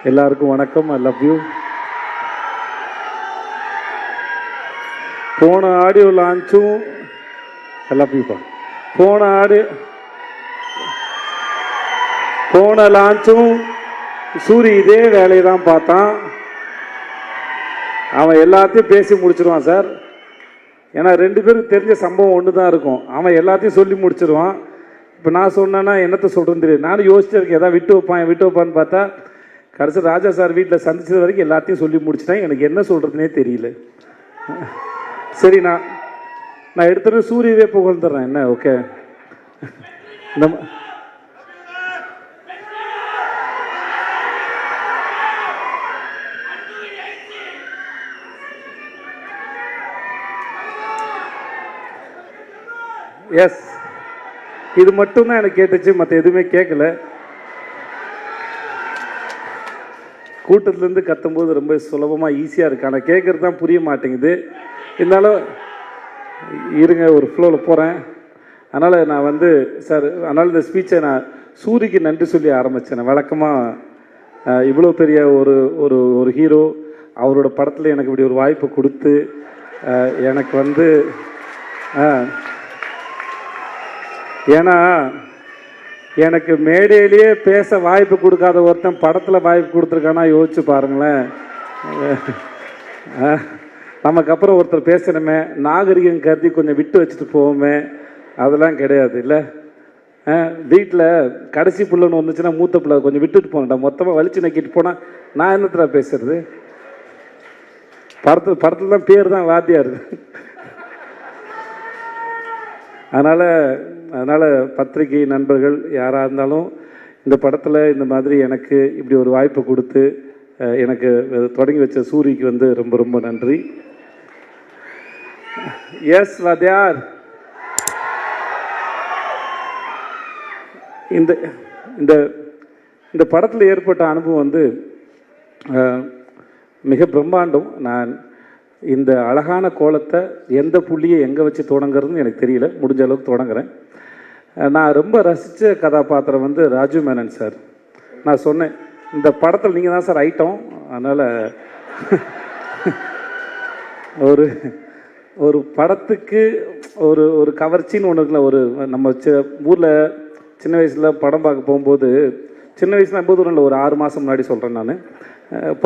எல்லாருக்கும் வணக்கம். ஐ love you. போன ஆடியோ லான்ச்சும் ஐ லவ் யூப்பா. போன லான்ச்சும் சூரி இதே வேலையை தான் பார்த்தான். அவன் எல்லாத்தையும் பேசி முடிச்சிருவான் சார். ஏன்னா 2 பேருக்கு தெரிஞ்ச சம்பவம் ஒன்று தான் இருக்கும். அவன் எல்லாத்தையும் சொல்லி முடிச்சிருவான். இப்போ நான் சொன்னேன்னா என்னத்தை சொல்கிறேன்னு தெரியும். நானும் யோசிச்சு இருக்கேன், எதாவது விட்டு வைப்பான்னு பார்த்தா கடைசி ராஜா சார் வீட்டில் சந்திச்சது வரைக்கும் எல்லாத்தையும் சொல்லி முடிச்சிட்டேன். எனக்கு என்ன சொல்கிறதுனே தெரியல. சரி, நான் எடுத்துகிட்டு சூரியவே புகழ்ந்துடுறேன். என்ன ஓகே. இந்த எஸ், இது மட்டும்தான் எனக்கு கேட்டுச்சு, மற்ற எதுவுமே கேட்கல. கூட்டத்திலேருந்து கத்தும்போது ரொம்ப சுலபமாக ஈஸியாக இருக்கு, ஆனால் கேட்குறது தான் புரிய மாட்டேங்குது. இருந்தாலும் இருங்க, ஒரு ஃப்ளோவில் போகிறேன். அதனால் நான் சார், அதனால் இந்த ஸ்பீச்சை நான் சூரிக்கு நன்றி சொல்லி ஆரம்பித்தேன். வழக்கமாக இவ்வளோ பெரிய ஒரு ஒரு ஒரு ஹீரோ அவரோட படத்தில் எனக்கு இப்படி ஒரு வாய்ப்பு கொடுத்து எனக்கு ஏன்னா எனக்கு மேடையிலேயே பேச வாய்ப்பு கொடுக்காத ஒருத்தன் படத்தில் வாய்ப்பு கொடுத்துருக்கானா யோசிச்சு பாருங்களேன். நமக்கு அப்புறம் ஒருத்தர் பேசணுமே, நாகரிகம் கருதி கொஞ்சம் விட்டு வச்சுட்டு போவோமே, அதெல்லாம் கிடையாது இல்லை. வீட்டில் கடைசி பிள்ளைன்னு வந்துச்சுன்னா மூத்த பிள்ளை கொஞ்சம் விட்டுட்டு போனேன்டா, மொத்தமாக வலிச்சு நக்கிட்டு போனால் நான் என்னத்துல பேசுறது. படத்தில் தான் பேர் தான் வாத்தியார். அதனால் பத்திரிகை நண்பர்கள் யாராக இருந்தாலும் இந்த படத்தில் இந்த மாதிரி எனக்கு இப்படி ஒரு வாய்ப்பு கொடுத்து எனக்கு தொடங்கி வச்ச சூரிக்கு ரொம்ப ரொம்ப நன்றி. எஸ் வாத்தியார். இந்த படத்தில் ஏற்பட்ட அனுபவம் மிக பிரம்மாண்டம். நான் இந்த அழகான கோலத்தை எந்த புள்ளியை எங்கே வச்சு தொடங்குறதுன்னு எனக்கு தெரியல, முடிஞ்ச அளவுக்கு தொடங்குறேன். நான் ரொம்ப ரசித்த கதாபாத்திரம் ராஜு மேனன் சார். நான் சொன்னேன், இந்த படத்தில் நீங்கள் தான் சார் ஐட்டம். அதனால் ஒரு படத்துக்கு ஒரு கவர்ச்சின்னு ஒன்று இருக்குல்ல. நம்ம ஊரில் சின்ன வயசில் படம் பார்க்க போகும்போது, சின்ன வயசுல போது ஒரு 6 மாதம் முன்னாடி சொல்கிறேன் நான்,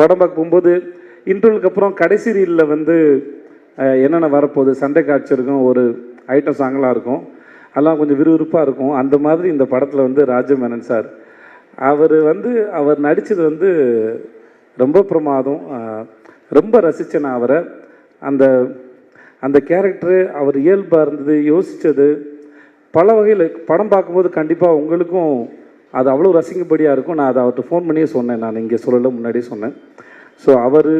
படம் பார்க்க போகும்போது இன்டர்வலுக்கு அப்புறம் கடைசி ரீலில் என்னென்ன வரப்போகுது, சண்டை காட்சி இருக்கும், ஒரு ஐட்டம் சாங்கெலாம் இருக்கும், அதெல்லாம் கொஞ்சம் விறுவிறுப்பாக இருக்கும். அந்த மாதிரி இந்த படத்தில் ராஜு மேனன் சார் அவர் நடித்தது ரொம்ப பிரமாதம். ரொம்ப ரசித்தேன் நான் அவரை. அந்த கேரக்டரு அவர் இயல்பாக இருந்தது, யோசித்தது பல வகையில். படம் பார்க்கும்போது கண்டிப்பாக உங்களுக்கும் அது அவ்வளோ ரசிக்கும்படியாக இருக்கும். நான் அதை அவர்கிட்ட ஃபோன் பண்ணியே சொன்னேன், நான் இங்கே சொல்லலை, முன்னாடியே சொன்னேன். ஸோ அவர்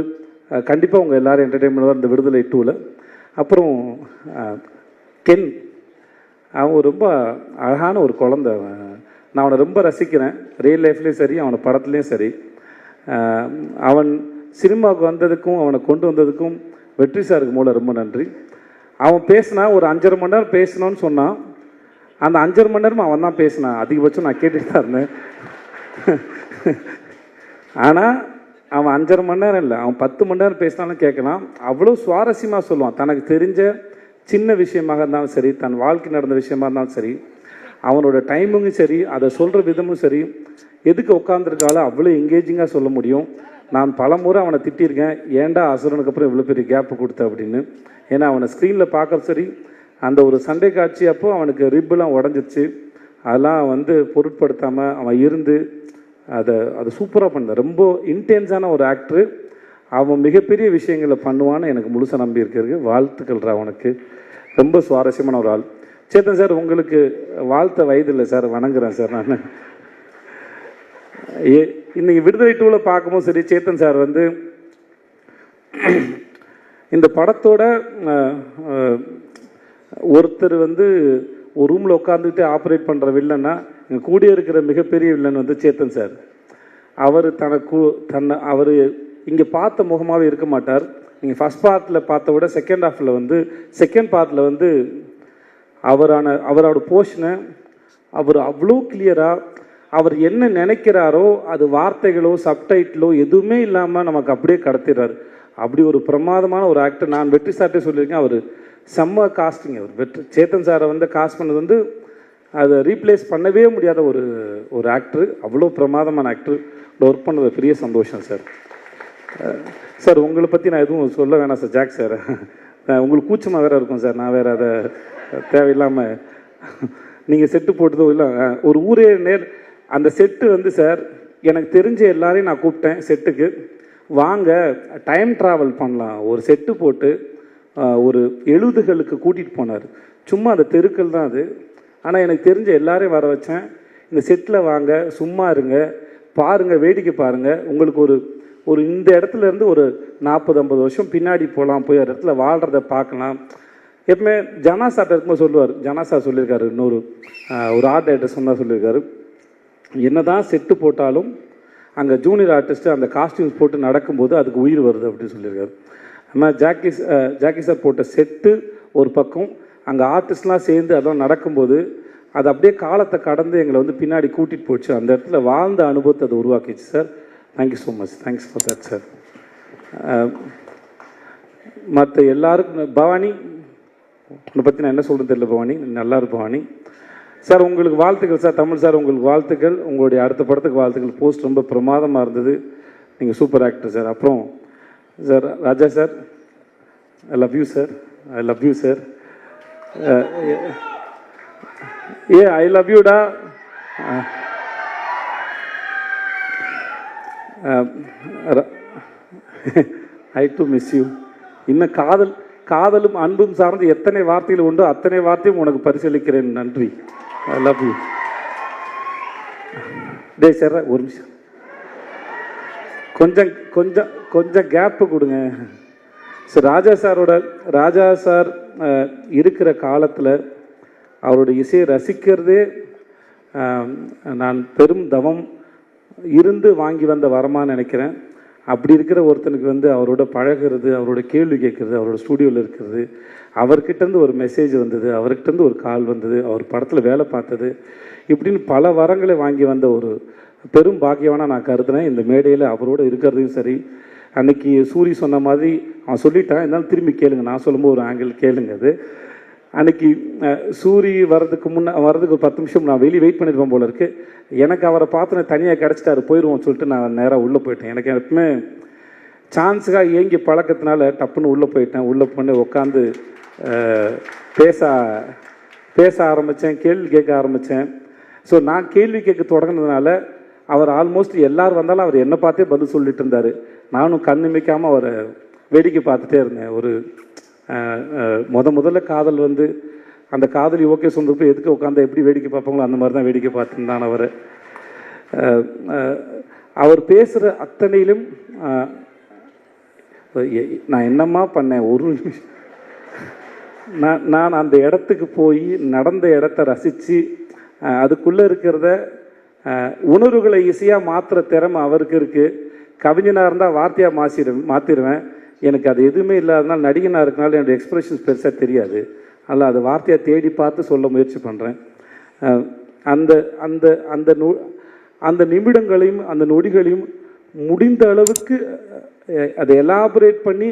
கண்டிப்பாக உங்கள் எல்லோரும் என்டர்டெயின்மெண்ட் தான் இந்த விடுதலை 2ல். அப்புறம் கென், அவன் ரொம்ப அழகான ஒரு குழந்தை. நான் அவனை ரொம்ப ரசிக்கிறேன், ரியல் லைஃப்லேயும் சரி, அவனை படத்துலேயும் சரி. அவன் சினிமாவுக்கு வந்ததுக்கும் அவனை கொண்டு வந்ததுக்கும் வெற்றி சாருக்கு மூலம் ரொம்ப நன்றி. அவன் பேசினா ஒரு 5.5 மணி நேரம் பேசணும்னு சொன்னான். அந்த 5.5 மணி நேரம் அவன் தான் பேசினான். அதிகபட்சம் நான் கேட்டுட்டு தான் இருந்தேன். ஆனால் அவன் 5.5 மணி நேரம் இல்லை, அவன் 10 மணி நேரம் பேசினாலும் கேட்கலாம். அவ்வளோ சுவாரஸ்யமாக சொல்லுவான். தனக்கு தெரிஞ்ச சின்ன விஷயமாக இருந்தாலும் சரி, தன் வாழ்க்கை நடந்த விஷயமா இருந்தாலும் சரி, அவனோட டைமிங்கும் சரி, அதை சொல்கிற விதமும் சரி, எதுக்கு உட்காந்துருக்காலும் அவ்வளோ எங்கேஜிங்காக சொல்ல முடியும். நான் பல முறை அவனை திட்டியிருக்கேன், ஏன்டா அசுரனுக்கு அப்புறம் இவ்வளோ பெரிய கேப்பு கொடுத்த அப்படின்னு. ஏன்னா அவனை ஸ்க்ரீனில் பார்க்க சரி, அந்த ஒரு சண்டை காட்சி அப்போது அவனுக்கு ரிப்பெல்லாம் உடஞ்சிச்சு. அதெல்லாம் பொருட்படுத்தாமல் அவன் இருந்து அதை சூப்பராக பண்ண. ரொம்ப இன்டென்ஸான ஒரு ஆக்டரு. அவன் மிகப்பெரிய விஷயங்களை பண்ணுவான்னு எனக்கு முழுசாக நம்பி இருக்கிறது. வாழ்த்துக்கள்ரா அவனுக்கு. ரொம்ப சுவாரஸ்யமான ஒரு ஆள். சேத்தன் சார், உங்களுக்கு வாழ்த்த வயது இல்லை சார், வணங்குறேன் சார். நான் இன்னைக்கு விடுதலை 2ல் பார்க்கும்போது சரி, சேத்தன் சார் இந்த படத்தோட ஒருத்தர் ஒரு ரூமில் உட்காந்துக்கிட்டு ஆப்ரேட் பண்ணுற வில்லன்னா இங்கே கூடிய இருக்கிற மிகப்பெரிய வில்லன் சேத்தன் சார். அவர் அவர் இங்கே பார்த்த முகமாகவே இருக்க மாட்டார். நீங்கள் ஃபஸ்ட் பார்ட்டில் பார்த்த விட செகண்ட் ஹாஃபில் செகண்ட் பார்ட்டில் அவரோட போர்ஷனை அவர் அவ்வளோ கிளியராக அவர் என்ன நினைக்கிறாரோ அது வார்த்தைகளோ சப்டைட்டிலோ எதுவுமே இல்லாமல் நமக்கு அப்படியே கடத்திடுறாரு. அப்படி ஒரு பிரமாதமான ஒரு ஆக்டர். நான் வெற்றி சார்ட்டே சொல்லியிருக்கேன், அவர் செம்ம காஸ்டிங். அவர் சேத்தன் சாரை வந்து காஸ்ட் பண்ணது வந்து அதை ரீப்ளேஸ் பண்ணவே முடியாத ஒரு ஆக்டர். அவ்வளோ பிரமாதமான ஆக்டர். ஒர்க் பண்ணது பெரிய சந்தோஷம் சார். சார் உங்களை பற்றி நான் எதுவும் சொல்ல வேணாம் சார். ஜாக் சார் உங்களுக்கு கூச்சமாக வேறு இருக்கும் சார். நான் வேறு அதை தேவையில்லாமல் நீங்கள் செட்டு போட்டதோ இல்லை ஒரு ஊரே அந்த செட்டு வந்து சார் எனக்கு தெரிஞ்ச எல்லாரையும் நான் கூப்பிட்டேன் செட்டுக்கு. வாங்க டைம் ட்ராவல் பண்ணலாம். ஒரு செட்டு போட்டு ஒரு 70களுக்கு கூட்டிகிட்டு போனார். சும்மா அந்த தெருக்கள் தான் அது. ஆனால் எனக்கு தெரிஞ்ச எல்லாரையும் வர வச்சேன். இந்த செட்டில் வாங்க, சும்மா இருங்க, பாருங்கள், வேடிக்கை பாருங்கள். உங்களுக்கு ஒரு இந்த இடத்துல இருந்து ஒரு 40-50 வருஷம் பின்னாடி போகலாம், போய் ஒரு இடத்துல வாழ்கிறத பார்க்கலாம். எப்பவுமே ஜனாசாட்ட இருக்கும்போது சொல்லுவார், ஜனாசா சொல்லியிருக்காரு, இன்னொரு ஒரு ஆர்ட் டைரக்டர் சொன்னால் சொல்லியிருக்காரு, என்ன தான் செட்டு போட்டாலும் அங்கே ஜூனியர் ஆர்டிஸ்ட்டு அந்த காஸ்டியூம்ஸ் போட்டு நடக்கும்போது அதுக்கு உயிர் வருது அப்படின்னு சொல்லியிருக்காரு. ஆனால் ஜாக்கி சார் போட்ட செட்டு ஒரு பக்கம், அங்கே ஆர்டிஸ்ட்லாம் சேர்ந்து அதெல்லாம் நடக்கும்போது அது அப்படியே காலத்தை கடந்து எங்களை வந்து பின்னாடி கூட்டிகிட்டு போச்சு. அந்த இடத்துல வாழ்ந்த அனுபவத்தை அதை உருவாக்கிச்சு sir. Thank you so much. Thanks for that sir. மற்ற எல்லாருக்கும் பவானி உன்னை பற்றி நான் என்ன சொல்கிறது தெரியல. பவானி நல்லா இருக்கு பவானி சார். உங்களுக்கு வாழ்த்துக்கள் சார். தமிழ் சார் உங்களுக்கு வாழ்த்துக்கள். உங்களுடைய அடுத்த படத்துக்கு வாழ்த்துக்கள். போஸ்ட் ரொம்ப பிரமாதமாக இருந்தது. நீங்கள் சூப்பர் ஆக்டர் சார். அப்புறம் sir Raja sir, I love you sir. I love you sir. I love யூடா. I do miss you. இன்னும் காதலும் அன்பும் சார்ந்து எத்தனை வார்த்தைகள் உண்டோ அத்தனை வார்த்தையும் உனக்கு பரிசீலிக்கிறேன். நன்றி. ஐ லவ் யூ. டே சார் ஒரு நிமிஷம், கொஞ்சம் கொஞ்சம் கொஞ்சம் கேப்பு கொடுங்க சார். ராஜா சார் இருக்கிற காலத்தில் அவருடைய இசையை ரசிக்கிறதே நான் பெரும் தவம் இருந்து வாங்கி வந்த வரமான்னு நினைக்கிறேன். அப்படி இருக்கிற ஒருத்தனுக்கு வந்து அவரோட பழகிறது, அவரோட கேள்வி கேட்குறது, அவரோட ஸ்டூடியோவில் இருக்கிறது, அவர்கிட்டருந்து ஒரு மெசேஜ் வந்தது, அவர்கிட்டருந்து ஒரு கால் வந்தது, அவர் படத்தில் வேலை பார்த்தது, இப்படின்னு பல வரங்களை வாங்கி வந்த ஒரு பெரும் பாக்கியவானா நான் கருதுனேன். இந்த மேடையில் அவரோட இருக்கிறதையும் சரி. அன்னைக்கு சூரி சொன்ன மாதிரி அவன் சொல்லிட்டான், இருந்தாலும் திரும்பி கேளுங்க, நான் சொல்லும்போது ஒரு ஆங்கிள் கேளுங்க. அது அன்னைக்கு சூரி வர்றதுக்கு ஒரு 10 நிமிஷம் நான் வெளியே வெயிட் பண்ணியிருப்பேன் போல இருக்குது. எனக்கு அவரை பார்த்து தனியாக கிடச்சிட்டாரு, போயிடுவோம்னு சொல்லிட்டு நான் நேராக உள்ளே போயிட்டேன். எனக்கு எப்பவுமே சான்ஸுக்காக ஏங்கி பழக்கத்தினால டப்புன்னு உள்ளே போயிட்டேன். உள்ளே பண்ணி உட்காந்து பேச ஆரம்பித்தேன், கேள்வி கேட்க ஆரம்பித்தேன். ஸோ நான் கேள்வி கேட்க தொடங்கினதுனால அவர் ஆல்மோஸ்ட் எல்லோரும் வந்தாலும் அவர் என்னை பார்த்தே பதில் சொல்லிட்டு இருந்தார். நானும் கண்ணிமைக்காமல் அவரை வேடிக்கை பார்த்துட்டே இருந்தேன். ஒரு முதல்ல காதல் வந்து அந்த காதலி ஓகே சொன்னப்போ எதுக்கு உட்காந்து எப்படி வேடிக்கை பார்ப்பாங்களோ அந்த மாதிரி தான் வேடிக்கை பார்த்துருந்தான் அவர் பேசுகிற அத்தனையிலும் நான் என்னம்மா பண்ணேன். ஒரு நிமிஷம் நான் அந்த இடத்துக்கு போய் நடந்த இடத்த ரசித்து அதுக்குள்ளே இருக்கிறத உணர்வுகளை ஈஸியாக மாற்றுற திறமை அவருக்கு இருக்குது. கவிஞனாக இருந்தால் வார்த்தையாக மாற்றிடுவேன். எனக்கு அது எதுவுமே இல்லாதனால நடிகனாக இருக்கனால என்னோடய எக்ஸ்ப்ரெஷன்ஸ் பெருசாக தெரியாது. அதில் அது வார்த்தையாக தேடி பார்த்து சொல்ல முயற்சி பண்ணுறேன். அந்த அந்த அந்த அந்த நிமிடங்களையும் அந்த நொடிகளையும் முடிந்த அளவுக்கு அதை எலாபரேட் பண்ணி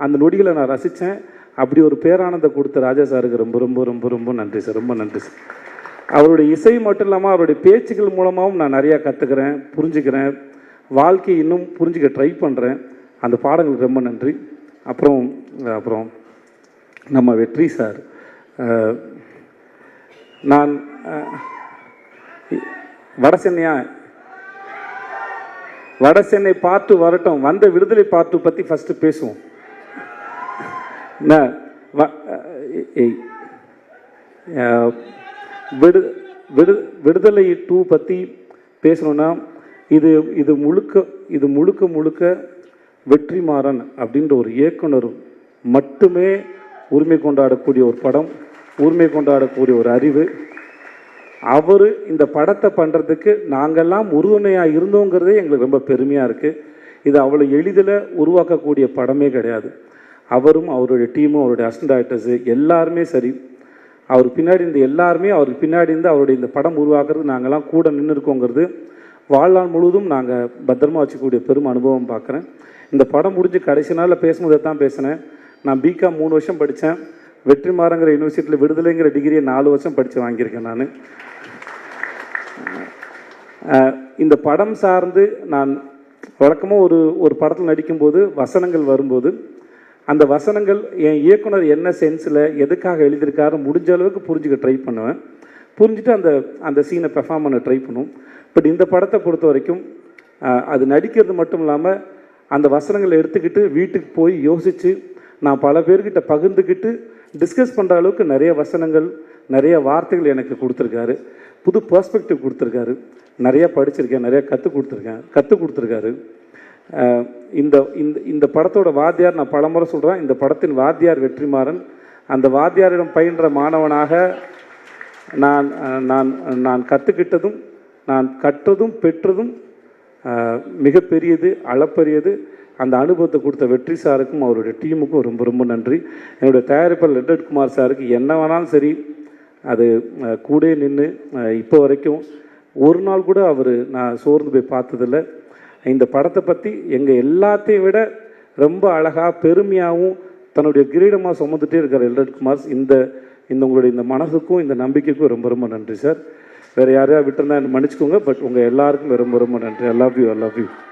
அந்த நொடிகளை நான் ரசித்தேன். அப்படி ஒரு பேரானந்தம் கொடுத்த ராஜா சாருக்கு ரொம்ப ரொம்ப ரொம்ப ரொம்ப நன்றி சார். ரொம்ப நன்றி சார். அவருடைய இசை மட்டும் இல்லாமல் அவருடைய பேச்சுக்கள் மூலமாகவும் நான் நிறையா கற்றுக்கிறேன், புரிஞ்சுக்கிறேன், வாழ்க்கையை இன்னும் புரிஞ்சுக்க ட்ரை பண்ணுறேன். அந்த பாடங்களுக்கு ரொம்ப நன்றி. அப்புறம் நம்ம வெற்றி சார், நான் வட சென்னை பார்த்து வரட்டும், வந்த விடுதலை பார்த்து பற்றி ஃபஸ்ட்டு பேசுவோம். விடுதலை 2 பற்றி பேசணுன்னா இது முழுக்க வெற்றிமாறன் அப்படின்ற ஒரு இயக்குனர் மட்டுமே உரிமை கொண்டாடக்கூடிய ஒரு படம், உரிமை கொண்டாடக்கூடிய ஒரு அறிவு. அவர் இந்த படத்தை பண்ணுறதுக்கு நாங்கள்லாம் உறுதுணையாக இருந்தோங்கிறதே எங்களுக்கு ரொம்ப பெருமையாக இருக்குது. இது அவ்வளோ எளிதில் உருவாக்கக்கூடிய படமே கிடையாது. அவரும் அவருடைய டீமும் அவருடைய அசிஸ்டன்ட் டைரக்டர்ஸு எல்லாருமே சரி, அவர் பின்னாடி இந்த எல்லாருமே அவருக்கு பின்னாடி இருந்து அவருடைய இந்த படம் உருவாக்குறது நாங்கள்லாம் கூட நின்று இருக்கோங்கிறது வாழ்நாள் முழுவதும் நாங்கள் பத்திரமா வச்சுக்கூடிய பெரும் அனுபவம் பார்க்குறேன். இந்த படம் முடிஞ்சு கடைசி நாளில் பேசும்போது தான் பேசினேன். நான் பிகாம் 3 வருஷம் படித்தேன். வெற்றிமாறங்கிற யூனிவர்சிட்டியில் விடுதலைங்கிற டிகிரியை 4 வருஷம் படித்து வாங்கியிருக்கேன் நான். இந்த படம் சார்ந்து நான் வழக்கமாக ஒரு படத்தில் நடிக்கும்போது வசனங்கள் வரும்போது அந்த வசனங்கள் என் இயக்குனர் என்ன சென்ஸில் எதுக்காக எழுதியிருக்காரு முடிஞ்ச அளவுக்கு புரிஞ்சுக்க ட்ரை பண்ணுவேன். புரிஞ்சுட்டு அந்த சீனை பெர்ஃபார்ம் பண்ண ட்ரை பண்ணும். பட் இந்த படத்தை பொறுத்த வரைக்கும் அது நடிக்கிறது மட்டும் இல்லாமல் அந்த வசனங்களை எடுத்துக்கிட்டு வீட்டுக்கு போய் யோசித்து நான் பல பேர்கிட்ட பகிர்ந்துக்கிட்டு டிஸ்கஸ் பண்ணுற அளவுக்கு நிறைய வசனங்கள் நிறைய வார்த்தைகள் எனக்கு கொடுத்துருக்காரு. புது பெர்ஸ்பெக்டிவ் கொடுத்துருக்காரு. நிறையா படிச்சிருக்கேன், நிறையா கற்றுக் கொடுத்துருக்காரு. இந்த இந்த இந்த படத்தோட வாத்தியார் நான் பலமுறை சொல்கிறேன், இந்த படத்தின் வாத்தியார் வெற்றிமாறன். அந்த வாத்தியாரிடம் பயின்ற மாணவனாக நான் நான் நான் கற்றுக்கிட்டதும் நான் கற்றதும் பெற்றதும் மிகப்பெரியது, அளப்பரியது. அந்த அனுபவத்தை கொடுத்த வெற்றி சாருக்கும் அவருடைய டீமுக்கும் ரொம்ப ரொம்ப நன்றி. என்னுடைய தயாரிப்பாளர் லெட்டட் குமார் சாருக்கு என்ன வேணாலும் சரி அது கூட நின்று இப்போ வரைக்கும் ஒரு நாள் கூட நான் சோர்ந்து போய் பார்த்ததில்லை. இந்த படத்தை பற்றி எங்கள் எல்லாத்தையும் விட ரொம்ப அழகாக பெருமையாகவும் தன்னுடைய கிரீடமாக சுமந்துட்டே இருக்கார் லெட்டட் குமார். இந்த உங்களுடைய இந்த மனசுக்கும் இந்த நம்பிக்கைக்கும் ரொம்ப ரொம்ப நன்றி சார். வேறு யாரையா விட்டுருந்தா மன்னிச்சுக்கோங்க. பட் உங்கள் எல்லாருக்கும் ரொம்ப ரொம்ப நன்றி. ஐ லவ் யூ.